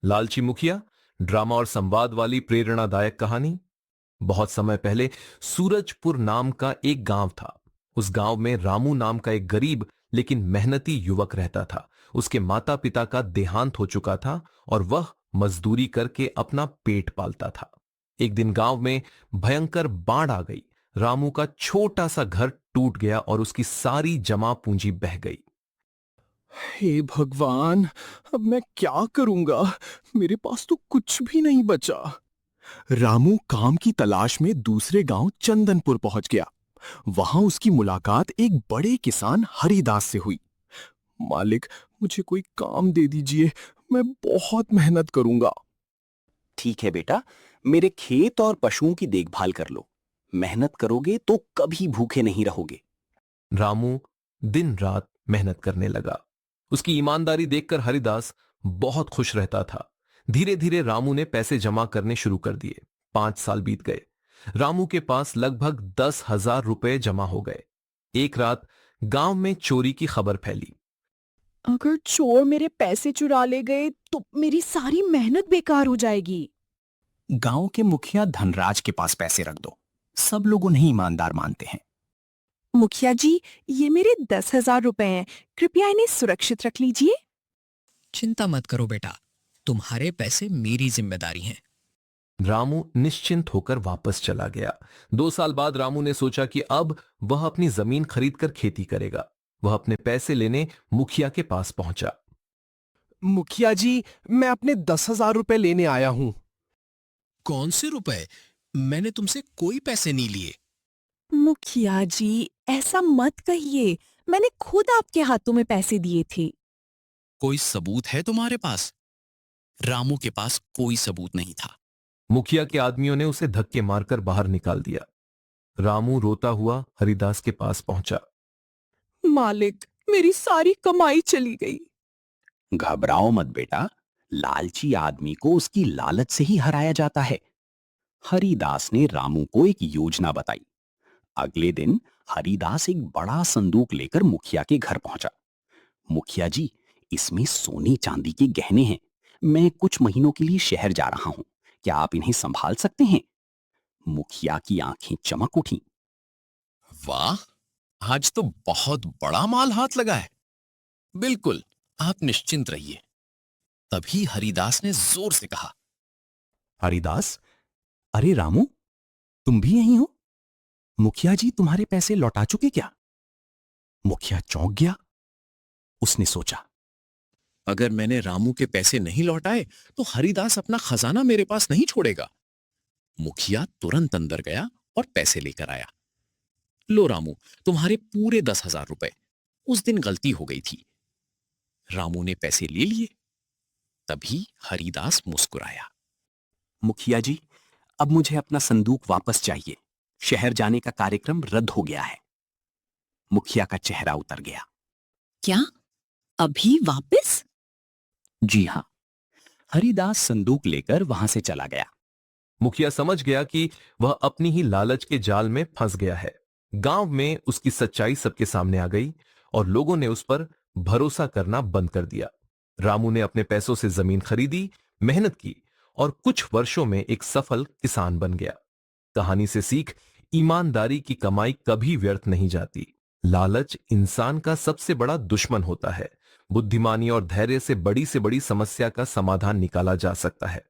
लालची मुखिया, ड्रामा और संवाद वाली प्रेरणादायक कहानी। बहुत समय पहले सूरजपुर नाम का एक गांव था। उस गांव में रामू नाम का एक गरीब लेकिन मेहनती युवक रहता था। उसके माता पिता का देहांत हो चुका था और वह मजदूरी करके अपना पेट पालता था। एक दिन गांव में भयंकर बाढ़ आ गई। रामू का छोटा सा घर टूट गया और उसकी सारी जमा पूंजी बह गई। हे भगवान, अब मैं क्या करूंगा? मेरे पास तो कुछ भी नहीं बचा। रामू काम की तलाश में दूसरे गांव चंदनपुर पहुंच गया। वहां उसकी मुलाकात एक बड़े किसान हरिदास से हुई। मालिक, मुझे कोई काम दे दीजिए, मैं बहुत मेहनत करूंगा। ठीक है बेटा, मेरे खेत और पशुओं की देखभाल कर लो। मेहनत करोगे तो कभी भूखे नहीं रहोगे। रामू दिन रात मेहनत करने लगा। उसकी ईमानदारी देखकर हरिदास बहुत खुश रहता था। धीरे धीरे रामू ने पैसे जमा करने शुरू कर दिए। 5 साल बीत गए। रामू के पास लगभग 10,000 रुपए जमा हो गए। एक रात गांव में चोरी की खबर फैली। अगर चोर मेरे पैसे चुरा ले गए तो मेरी सारी मेहनत बेकार हो जाएगी। गांव के मुखिया धनराज के पास पैसे रख दो। सब लोग उन्हें ईमानदार मानते हैं। मुखिया जी, ये मेरे 10,000 रुपए हैं, कृपया इन्हें सुरक्षित रख लीजिए। चिंता मत करो बेटा, तुम्हारे पैसे मेरी जिम्मेदारी हैं। रामू निश्चिंत होकर वापस चला गया। 2 साल बाद रामू ने सोचा कि अब वह अपनी जमीन खरीदकर खेती करेगा। वह अपने पैसे लेने मुखिया के पास पहुंचा। मुखिया जी, मैं अपने 10,000 रुपए लेने आया हूं। कौन से रुपए? मैंने तुमसे कोई पैसे नहीं लिए। मुखिया जी, ऐसा मत कहिए, मैंने खुद आपके हाथों में पैसे दिए थे। कोई सबूत है तुम्हारे पास? रामू के पास कोई सबूत नहीं था। मुखिया के आदमियों ने उसे धक्के मारकर बाहर निकाल दिया। रामू रोता हुआ हरिदास के पास पहुंचा। मालिक, मेरी सारी कमाई चली गई। घबराओ मत बेटा, लालची आदमी को उसकी लालच से ही हराया जाता है। हरिदास ने रामू को एक योजना बताई। अगले दिन हरिदास एक बड़ा संदूक लेकर मुखिया के घर पहुंचा। मुखिया जी, इसमें सोने चांदी के गहने हैं। मैं कुछ महीनों के लिए शहर जा रहा हूं। क्या आप इन्हें संभाल सकते हैं? मुखिया की आंखें चमक उठी। वाह, आज तो बहुत बड़ा माल हाथ लगा है। बिल्कुल, आप निश्चिंत रहिए। तभी हरिदास ने जोर से कहा। हरिदास, अरे रामू, तुम भी यहीं हो? मुखिया जी तुम्हारे पैसे लौटा चुके क्या? मुखिया चौंक गया। उसने सोचा, अगर मैंने रामू के पैसे नहीं लौटाए तो हरिदास अपना खजाना मेरे पास नहीं छोड़ेगा। मुखिया तुरंत अंदर गया और पैसे लेकर आया। लो रामू, तुम्हारे पूरे 10,000 रुपए। उस दिन गलती हो गई थी। रामू ने पैसे ले लिए। तभी हरिदास मुस्कुराया। मुखिया जी, अब मुझे अपना संदूक वापस चाहिए। शहर जाने का कार्यक्रम रद्द हो गया है। मुखिया का चेहरा उतर गया। क्या? अभी वापस? जी हां। हरिदास संदूक लेकर वहां से चला गया। मुखिया समझ गया कि वह अपनी ही लालच के जाल में फंस गया है। गांव में उसकी सच्चाई सबके सामने आ गई और लोगों ने उस पर भरोसा करना बंद कर दिया। रामू ने अपने पैसों से जमीन खरीदी, मेहनत की और कुछ वर्षों में एक सफल किसान बन गया। कहानी से सीख, ईमानदारी की कमाई कभी व्यर्थ नहीं जाती। लालच इंसान का सबसे बड़ा दुश्मन होता है। बुद्धिमानी और धैर्य से बड़ी समस्या का समाधान निकाला जा सकता है।